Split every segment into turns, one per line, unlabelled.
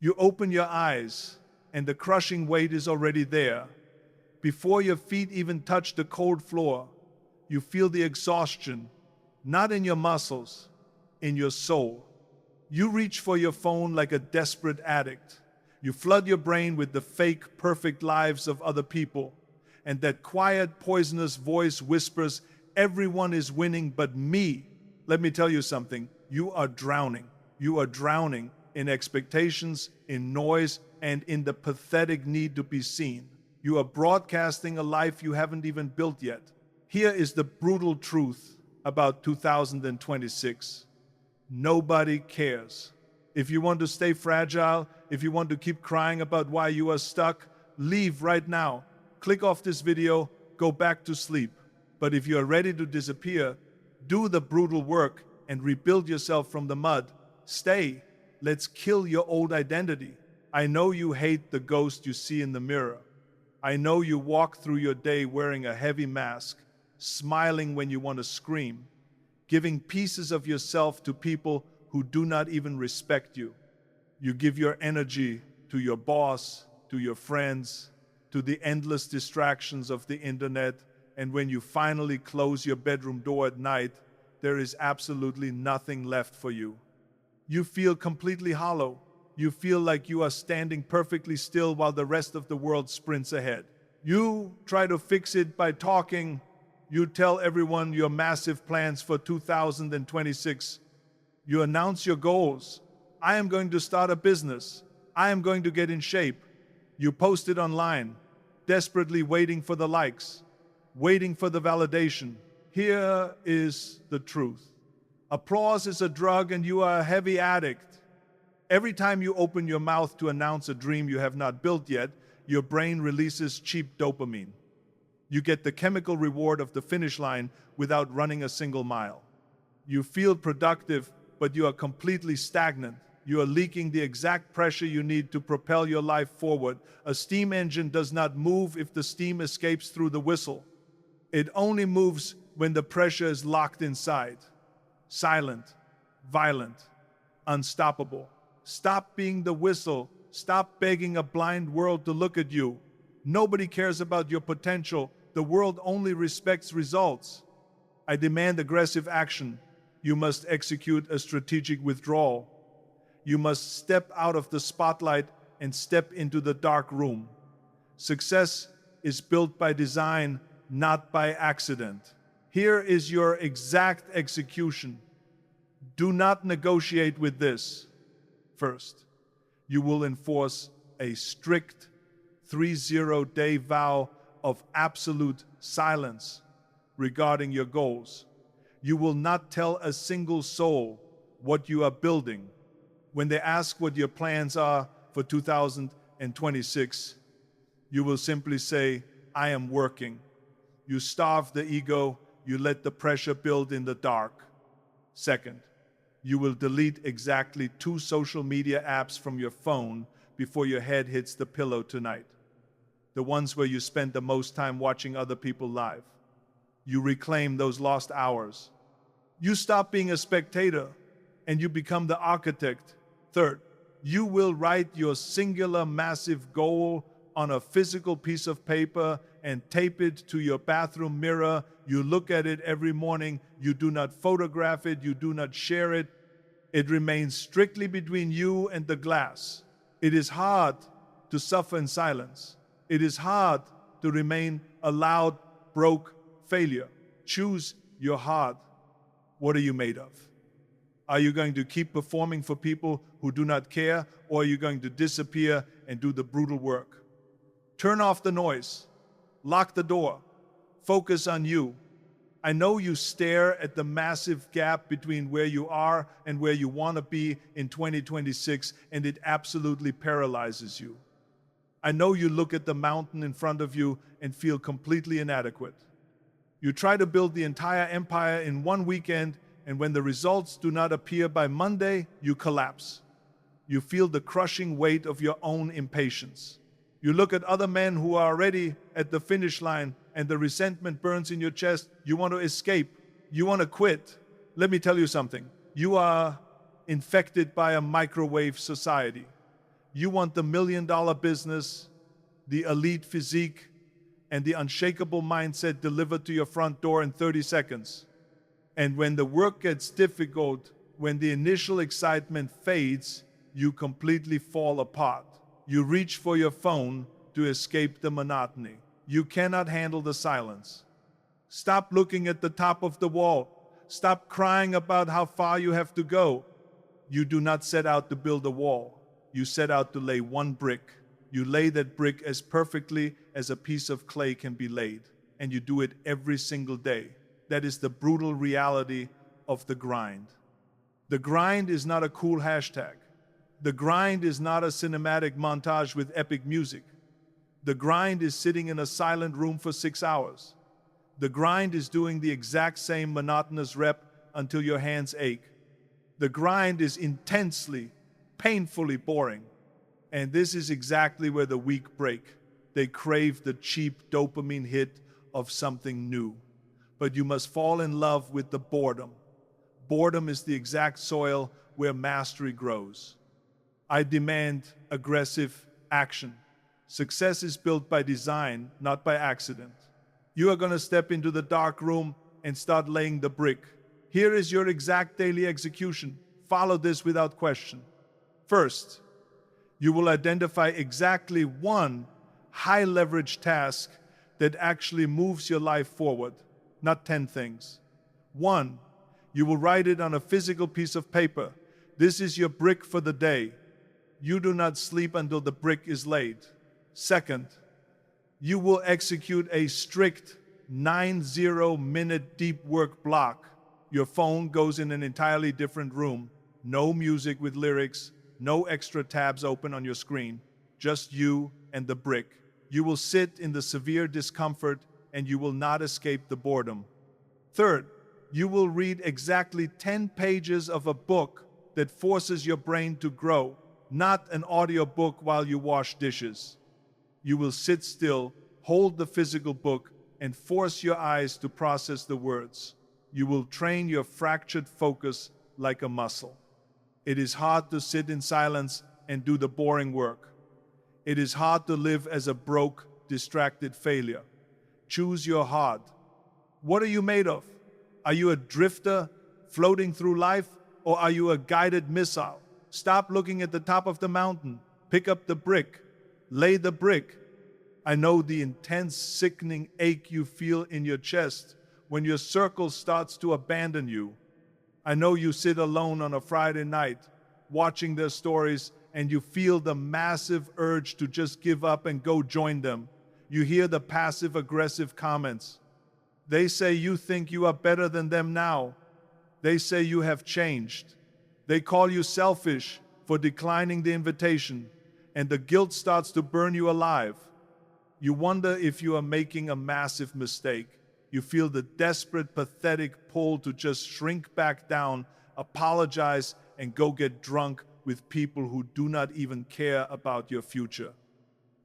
You open your eyes, and the crushing weight is already there. Before your feet even touch the cold floor, you feel the exhaustion, not in your muscles, in your soul. You reach for your phone like a desperate addict. You flood your brain with the fake, perfect lives of other people. And that quiet, poisonous voice whispers, "Everyone is winning but me." Let me tell you something. You are drowning. You are drowning in expectations, in noise, and in the pathetic need to be seen. You are broadcasting a life you haven't even built yet. Here is the brutal truth about 2026. Nobody cares. If you want to stay fragile, if you want to keep crying about why you are stuck, leave right now. Click off this video, go back to sleep. But if you are ready to disappear, do the brutal work and rebuild yourself from the mud. Stay. Let's kill your old identity. I know you hate the ghost you see in the mirror. I know you walk through your day wearing a heavy mask, smiling when you want to scream, giving pieces of yourself to people who do not even respect you. You give your energy to your boss, to your friends, to the endless distractions of the internet, and when you finally close your bedroom door at night, there is absolutely nothing left for you. You feel completely hollow. You feel like you are standing perfectly still while the rest of the world sprints ahead. You try to fix it by talking. You tell everyone your massive plans for 2026. You announce your goals. I am going to start a business. I am going to get in shape. You post it online, desperately waiting for the likes, waiting for the validation. Here is the truth. Applause is a drug and you are a heavy addict. Every time you open your mouth to announce a dream you have not built yet, your brain releases cheap dopamine. You get the chemical reward of the finish line without running a single mile. You feel productive, but you are completely stagnant. You are leaking the exact pressure you need to propel your life forward. A steam engine does not move if the steam escapes through the whistle. It only moves when the pressure is locked inside. Silent, violent, unstoppable. Stop being the whistle. Stop begging a blind world to look at you. Nobody cares about your potential. The world only respects results. I demand aggressive action. You must execute a strategic withdrawal. You must step out of the spotlight and step into the dark room. Success is built by design, not by accident. Here is your exact execution. Do not negotiate with this. First, you will enforce a strict 30-day vow of absolute silence regarding your goals. You will not tell a single soul what you are building. When they ask what your plans are for 2026, you will simply say, "I am working." You starve the ego, you let the pressure build in the dark. Second, you will delete exactly 2 social media apps from your phone before your head hits the pillow tonight. The ones where you spend the most time watching other people live. You reclaim those lost hours. You stop being a spectator and you become the architect. Third, you will write your singular massive goal on a physical piece of paper and tape it to your bathroom mirror. You look at it every morning. You do not photograph it. You do not share it. It remains strictly between you and the glass. It is hard to suffer in silence. It is hard to remain a loud, broke failure. Choose your heart. What are you made of? Are you going to keep performing for people who do not care, or are you going to disappear and do the brutal work? Turn off the noise. Lock the door. Focus on you. I know you stare at the massive gap between where you are and where you want to be in 2026, and it absolutely paralyzes you. I know you look at the mountain in front of you and feel completely inadequate. You try to build the entire empire in one weekend, and when the results do not appear by Monday, you collapse. You feel the crushing weight of your own impatience. You look at other men who are already at the finish line, and the resentment burns in your chest. You want to escape. You want to quit. Let me tell you something. You are infected by a microwave society. You want the $1 million business, the elite physique, and the unshakable mindset delivered to your front door in 30 seconds. And when the work gets difficult, when the initial excitement fades, you completely fall apart. You reach for your phone to escape the monotony. You cannot handle the silence. Stop looking at the top of the wall. Stop crying about how far you have to go. You do not set out to build a wall. You set out to lay one brick. You lay that brick as perfectly as a piece of clay can be laid, and you do it every single day. That is the brutal reality of the grind. The grind is not a cool hashtag. The grind is not a cinematic montage with epic music. The grind is sitting in a silent room for 6 hours. The grind is doing the exact same monotonous rep until your hands ache. The grind is intensely, painfully boring. And this is exactly where the weak break. They crave the cheap dopamine hit of something new. But you must fall in love with the boredom. Boredom is the exact soil where mastery grows. I demand aggressive action. Success is built by design, not by accident. You are going to step into the dark room and start laying the brick. Here is your exact daily execution. Follow this without question. First, you will identify exactly one high-leverage task that actually moves your life forward, not 10 things. 1, you will write it on a physical piece of paper. This is your brick for the day. You do not sleep until the brick is laid. Second, you will execute a strict 90-minute deep work block. Your phone goes in an entirely different room. No music with lyrics, no extra tabs open on your screen, just you and the brick. You will sit in the severe discomfort and you will not escape the boredom. Third, you will read exactly 10 pages of a book that forces your brain to grow, not an audiobook while you wash dishes. You will sit still, hold the physical book, and force your eyes to process the words. You will train your fractured focus like a muscle. It is hard to sit in silence and do the boring work. It is hard to live as a broke, distracted failure. Choose your heart. What are you made of? Are you a drifter floating through life, or are you a guided missile? Stop looking at the top of the mountain. Pick up the brick. Lay the brick. I know the intense, sickening ache you feel in your chest when your circle starts to abandon you. I know you sit alone on a Friday night, watching their stories, and you feel the massive urge to just give up and go join them. You hear the passive-aggressive comments. They say you think you are better than them now. They say you have changed. They call you selfish for declining the invitation, and the guilt starts to burn you alive. You wonder if you are making a massive mistake. You feel the desperate, pathetic pull to just shrink back down, apologize, and go get drunk with people who do not even care about your future.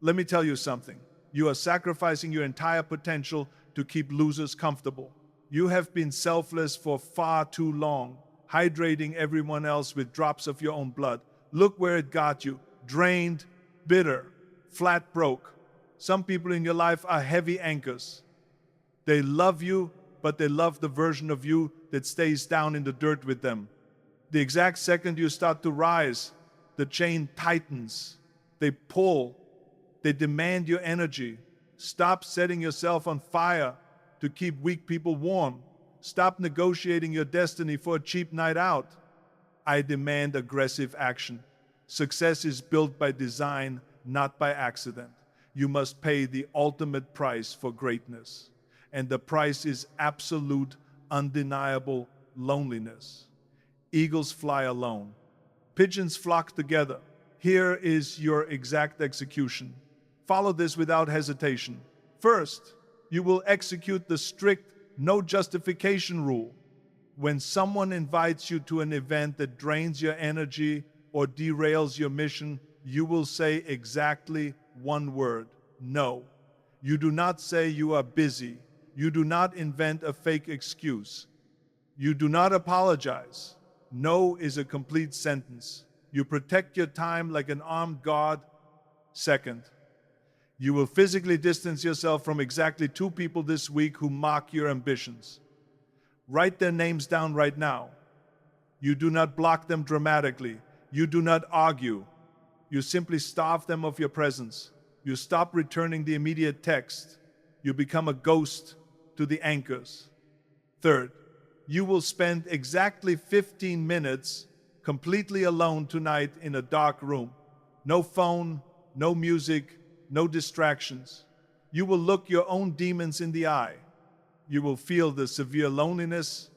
Let me tell you something. You are sacrificing your entire potential to keep losers comfortable. You have been selfless for far too long, hydrating everyone else with drops of your own blood. Look where it got you. Drained, bitter, flat broke. Some people in your life are heavy anchors. They love you, but they love the version of you that stays down in the dirt with them. The exact second you start to rise, the chain tightens. They pull. They demand your energy. Stop setting yourself on fire to keep weak people warm. Stop negotiating your destiny for a cheap night out. I demand aggressive action. Success is built by design, not by accident. You must pay the ultimate price for greatness. And the price is absolute, undeniable loneliness. Eagles fly alone. Pigeons flock together. Here is your exact execution. Follow this without hesitation. First, you will execute the strict no justification rule. When someone invites you to an event that drains your energy or derails your mission, you will say exactly one word: no. You do not say you are busy. You do not invent a fake excuse. You do not apologize. No is a complete sentence. You protect your time like an armed guard. Second, you will physically distance yourself from exactly 2 people this week who mock your ambitions. Write their names down right now. You do not block them dramatically. You do not argue. You simply starve them of your presence. You stop returning the immediate text. You become a ghost to the anchors. Third, you will spend exactly 15 minutes completely alone tonight in a dark room. No phone, no music, no distractions. You will look your own demons in the eye. You will feel the severe loneliness,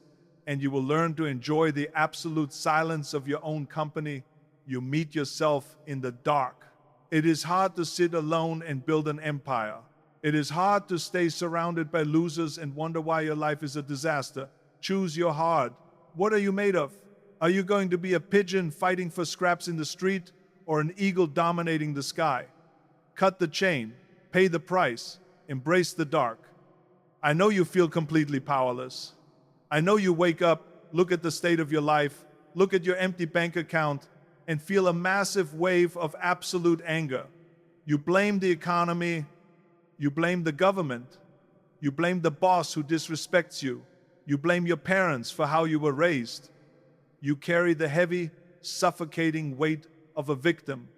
and you will learn to enjoy the absolute silence of your own company. You meet yourself in the dark. It is hard to sit alone and build an empire. It is hard to stay surrounded by losers and wonder why your life is a disaster. Choose your heart. What are you made of? Are you going to be a pigeon fighting for scraps in the street or an eagle dominating the sky? Cut the chain, pay the price, embrace the dark. I know you feel completely powerless. I know you wake up, look at the state of your life, look at your empty bank account, and feel a massive wave of absolute anger. You blame the economy, you blame the government, you blame the boss who disrespects you, you blame your parents for how you were raised. You carry the heavy, suffocating weight of a victim.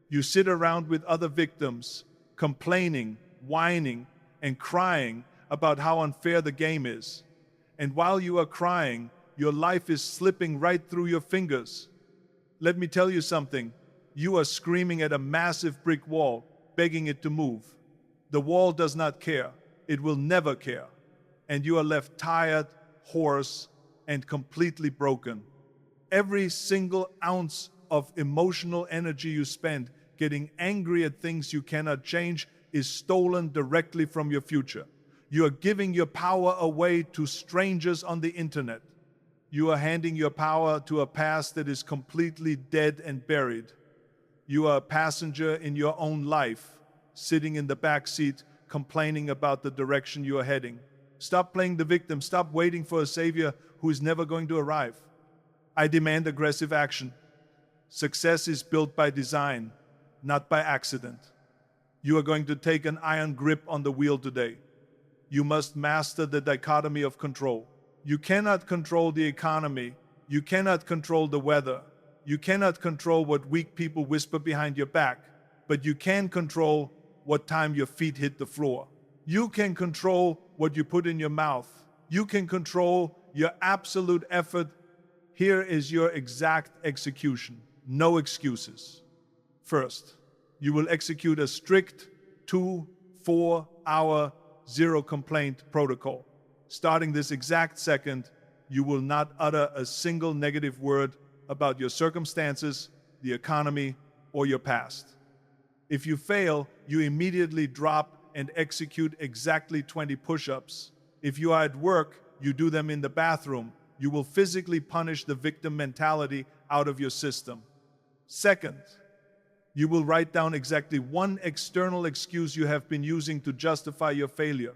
You sit around with other victims, complaining, whining, and crying about how unfair the game is. And while you are crying, your life is slipping right through your fingers. Let me tell you something. You are screaming at a massive brick wall, begging it to move. The wall does not care. It will never care. And you are left tired, hoarse, and completely broken. Every single ounce of emotional energy you spend getting angry at things you cannot change is stolen directly from your future. You are giving your power away to strangers on the internet. You are handing your power to a past that is completely dead and buried. You are a passenger in your own life, sitting in the back seat, complaining about the direction you are heading. Stop playing the victim. Stop waiting for a savior who is never going to arrive. I demand aggressive action. Success is built by design, not by accident. You are going to take an iron grip on the wheel today. You must master the dichotomy of control. You cannot control the economy. You cannot control the weather. You cannot control what weak people whisper behind your back, but you can control what time your feet hit the floor. You can control what you put in your mouth. You can control your absolute effort. Here is your exact execution. No excuses. First, you will execute a strict 2-4 hour zero complaint protocol. Starting this exact second, you will not utter a single negative word about your circumstances, the economy, or your past. If you fail, you immediately drop and execute exactly 20 push-ups. If you are at work, you do them in the bathroom. You will physically punish the victim mentality out of your system. Second, you will write down exactly 1 external excuse you have been using to justify your failure.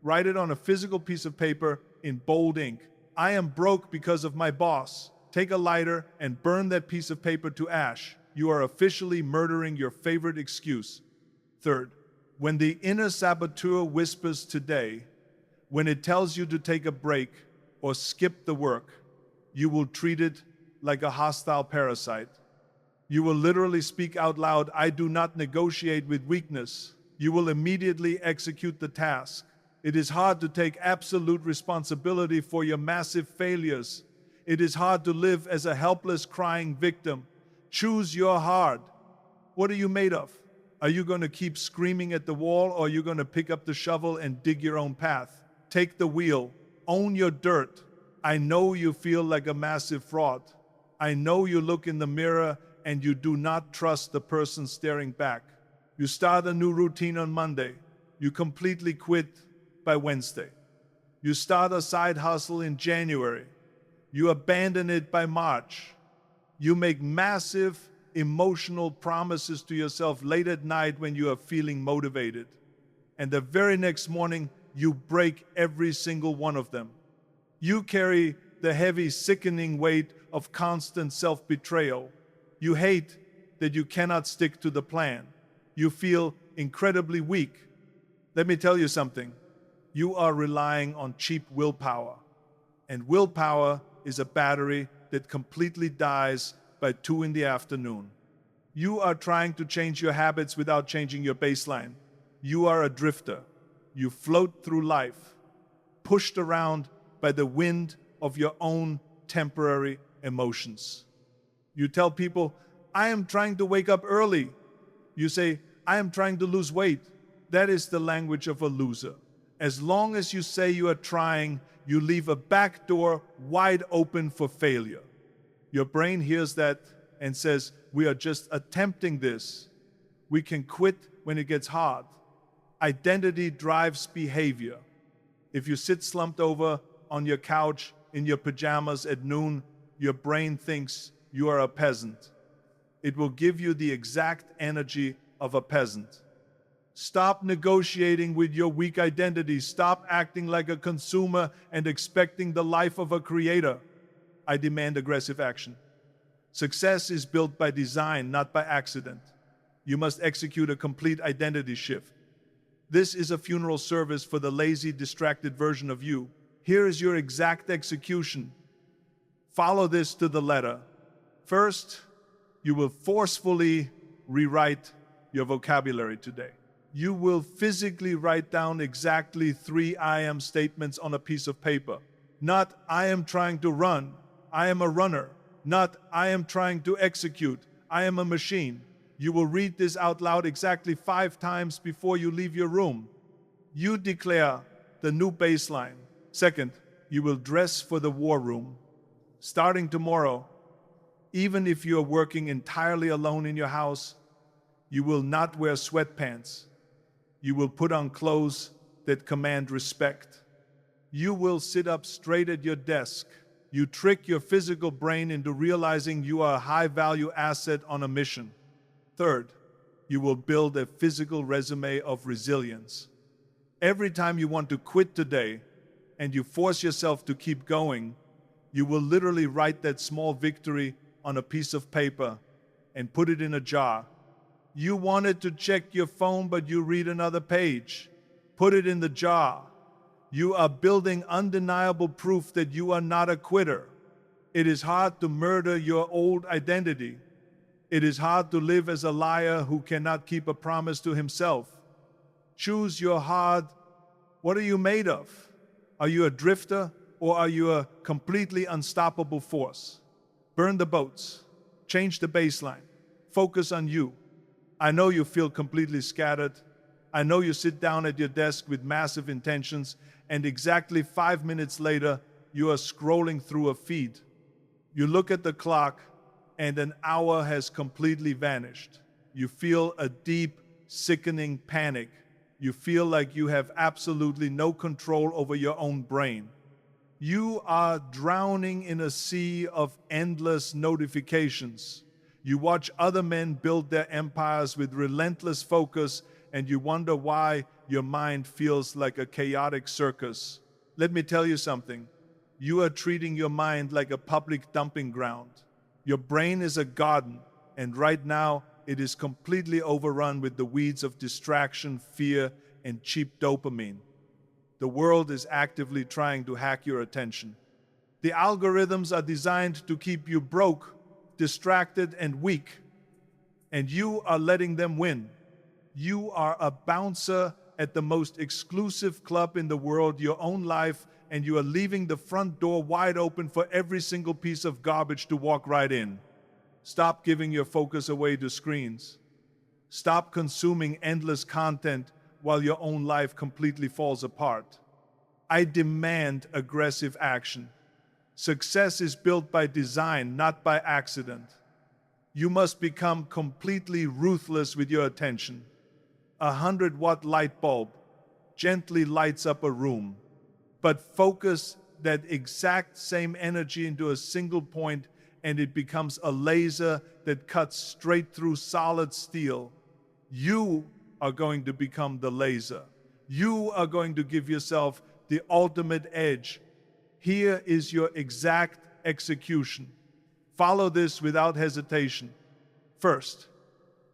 Write it on a physical piece of paper in bold ink. I am broke because of my boss. Take a lighter and burn that piece of paper to ash. You are officially murdering your favorite excuse. Third, when the inner saboteur whispers today, when it tells you to take a break or skip the work, you will treat it like a hostile parasite. You will literally speak out loud, I do not negotiate with weakness. You will immediately execute the task. It is hard to take absolute responsibility for your massive failures. It is hard to live as a helpless, crying victim. Choose your heart. What are you made of? Are you going to keep screaming at the wall, or are you going to pick up the shovel and dig your own path? Take the wheel. Own your dirt. I know you feel like a massive fraud. I know you look in the mirror and you do not trust the person staring back. You start a new routine on Monday. You completely quit by Wednesday. You start a side hustle in January. You abandon it by March. You make massive emotional promises to yourself late at night when you are feeling motivated. And the very next morning, you break every single one of them. You carry the heavy, sickening weight of constant self-betrayal. You hate that you cannot stick to the plan. You feel incredibly weak. Let me tell you something. You are relying on cheap willpower. And willpower is a battery that completely dies by 2 in the afternoon. You are trying to change your habits without changing your baseline. You are a drifter. You float through life, pushed around by the wind of your own temporary emotions. You tell people, I am trying to wake up early. You say, I am trying to lose weight. That is the language of a loser. As long as you say you are trying, you leave a back door wide open for failure. Your brain hears that and says, we are just attempting this. We can quit when it gets hard. Identity drives behavior. If you sit slumped over on your couch in your pajamas at noon, your brain thinks you are a peasant. It will give you the exact energy of a peasant. Stop negotiating with your weak identity. Stop acting like a consumer and expecting the life of a creator. I demand aggressive action. Success is built by design, not by accident. You must execute a complete identity shift. This is a funeral service for the lazy, distracted version of you. Here is your exact execution. Follow this to the letter. First, you will forcefully rewrite your vocabulary today. You will physically write down exactly 3 I am statements on a piece of paper. Not, I am trying to run, I am a runner. Not, I am trying to execute, I am a machine. You will read this out loud exactly 5 times before you leave your room. You declare the new baseline. Second, you will dress for the war room. Starting tomorrow, even if you are working entirely alone in your house, you will not wear sweatpants. You will put on clothes that command respect. You will sit up straight at your desk. You trick your physical brain into realizing you are a high-value asset on a mission. Third, you will build a physical resume of resilience. Every time you want to quit today and you force yourself to keep going, you will literally write that small victory on a piece of paper and put it in a jar. You wanted to check your phone, but you read another page. Put it in the jar. You are building undeniable proof that you are not a quitter. It is hard to murder your old identity. It is hard to live as a liar who cannot keep a promise to himself. Choose your hard. What are you made of? Are you a drifter or are you a completely unstoppable force? Burn the boats. Change the baseline. Focus on you. I know you feel completely scattered. I know you sit down at your desk with massive intentions, and exactly 5 minutes later, you are scrolling through a feed. You look at the clock, and an hour has completely vanished. You feel a deep, sickening panic. You feel like you have absolutely no control over your own brain. You are drowning in a sea of endless notifications. You watch other men build their empires with relentless focus, and you wonder why your mind feels like a chaotic circus. Let me tell you something. You are treating your mind like a public dumping ground. Your brain is a garden, and right now it is completely overrun with the weeds of distraction, fear, and cheap dopamine. The world is actively trying to hack your attention. The algorithms are designed to keep you broke, distracted, and weak, and you are letting them win. You are a bouncer at the most exclusive club in the world, your own life, and you are leaving the front door wide open for every single piece of garbage to walk right in. Stop giving your focus away to screens. Stop consuming endless content while your own life completely falls apart. I demand aggressive action. Success is built by design, not by accident. You must become completely ruthless with your attention. 100-watt light bulb gently lights up a room, but focus that exact same energy into a single point and it becomes a laser that cuts straight through solid steel. You are going to become the laser. You are going to give yourself the ultimate edge. Here is your exact execution. Follow this without hesitation. First,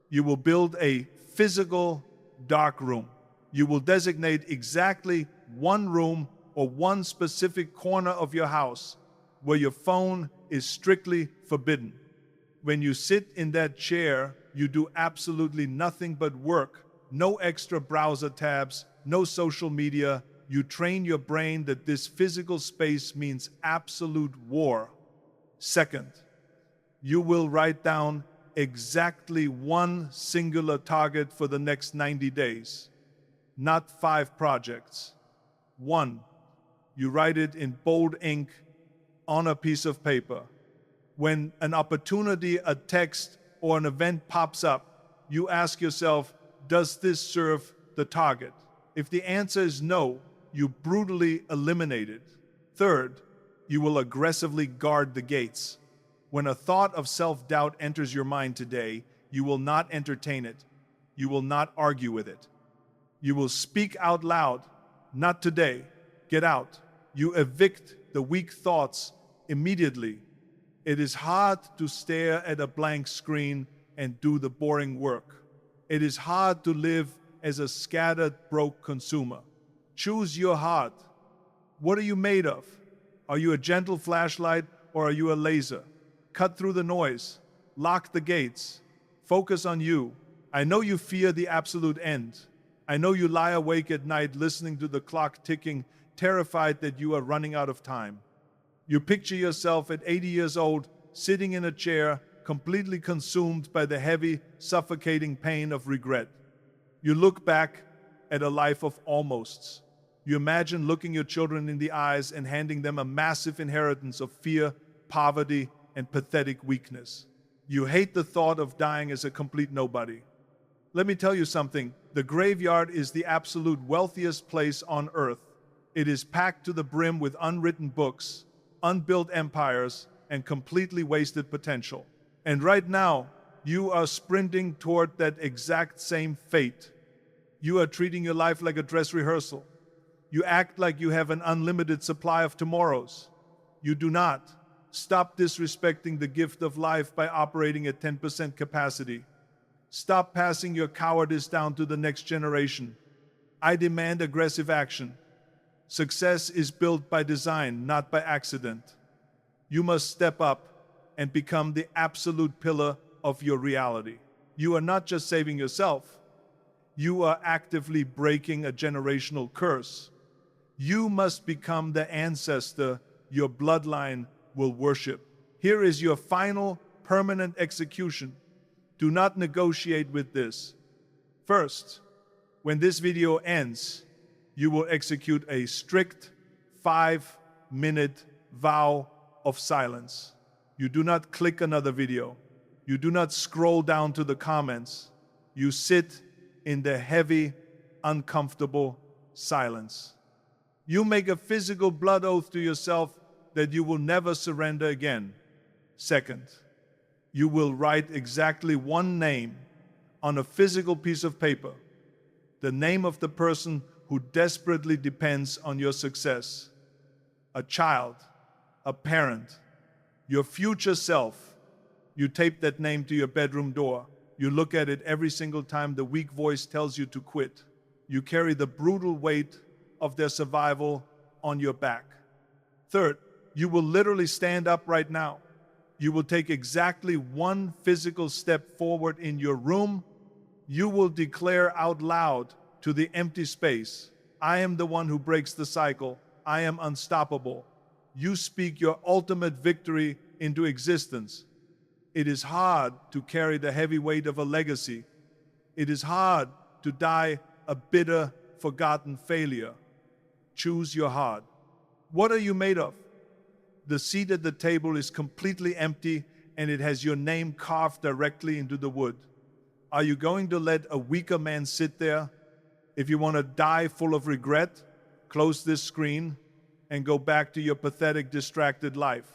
you will build a physical dark room. You will designate exactly one room or one specific corner of your house where your phone is strictly forbidden. When you sit in that chair, you do absolutely nothing but work. No extra browser tabs, no social media. You train your brain that this physical space means absolute war. Second, you will write down exactly one singular target for the next 90 days, not 5 projects. One, you write it in bold ink on a piece of paper. When an opportunity, a text, or an event pops up, you ask yourself, does this serve the target? If the answer is no, you brutally eliminate it. Third, you will aggressively guard the gates. When a thought of self-doubt enters your mind today, you will not entertain it. You will not argue with it. You will speak out loud, not today, get out. You evict the weak thoughts immediately. It is hard to stare at a blank screen and do the boring work. It is hard to live as a scattered, broke consumer. Choose your heart. What are you made of? Are you a gentle flashlight or are you a laser? Cut through the noise. Lock the gates. Focus on you. I know you fear the absolute end. I know you lie awake at night listening to the clock ticking, terrified that you are running out of time. You picture yourself at 80 years old, sitting in a chair, completely consumed by the heavy, suffocating pain of regret. You look back at a life of almosts. You imagine looking your children in the eyes and handing them a massive inheritance of fear, poverty, and pathetic weakness. You hate the thought of dying as a complete nobody. Let me tell you something. The graveyard is the absolute wealthiest place on earth. It is packed to the brim with unwritten books, unbuilt empires, and completely wasted potential. And right now, you are sprinting toward that exact same fate. You are treating your life like a dress rehearsal. You act like you have an unlimited supply of tomorrows. You do not. Stop disrespecting the gift of life by operating at 10% capacity. Stop passing your cowardice down to the next generation. I demand aggressive action. Success is built by design, not by accident. You must step up and become the absolute pillar of your reality. You are not just saving yourself. You are actively breaking a generational curse. You must become the ancestor your bloodline will worship. Here is your final permanent execution. Do not negotiate with this. First, when this video ends, you will execute a strict 5-minute vow of silence. You do not click another video. You do not scroll down to the comments. You sit in the heavy, uncomfortable silence. You make a physical blood oath to yourself that you will never surrender again. Second, you will write exactly one name on a physical piece of paper, the name of the person who desperately depends on your success. A child, a parent, your future self. You tape that name to your bedroom door. You look at it every single time the weak voice tells you to quit. You carry the brutal weight of their survival on your back. Third, you will literally stand up right now. You will take exactly one physical step forward in your room. You will declare out loud to the empty space, I am the one who breaks the cycle. I am unstoppable. You speak your ultimate victory into existence. It is hard to carry the heavy weight of a legacy. It is hard to die a bitter, forgotten failure. Choose your heart. What are you made of? The seat at the table is completely empty and it has your name carved directly into the wood. Are you going to let a weaker man sit there? If you want to die full of regret, close this screen and go back to your pathetic, distracted life.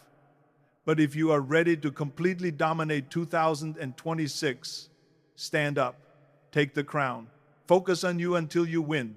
But if you are ready to completely dominate 2026, stand up, take the crown, focus on you until you win.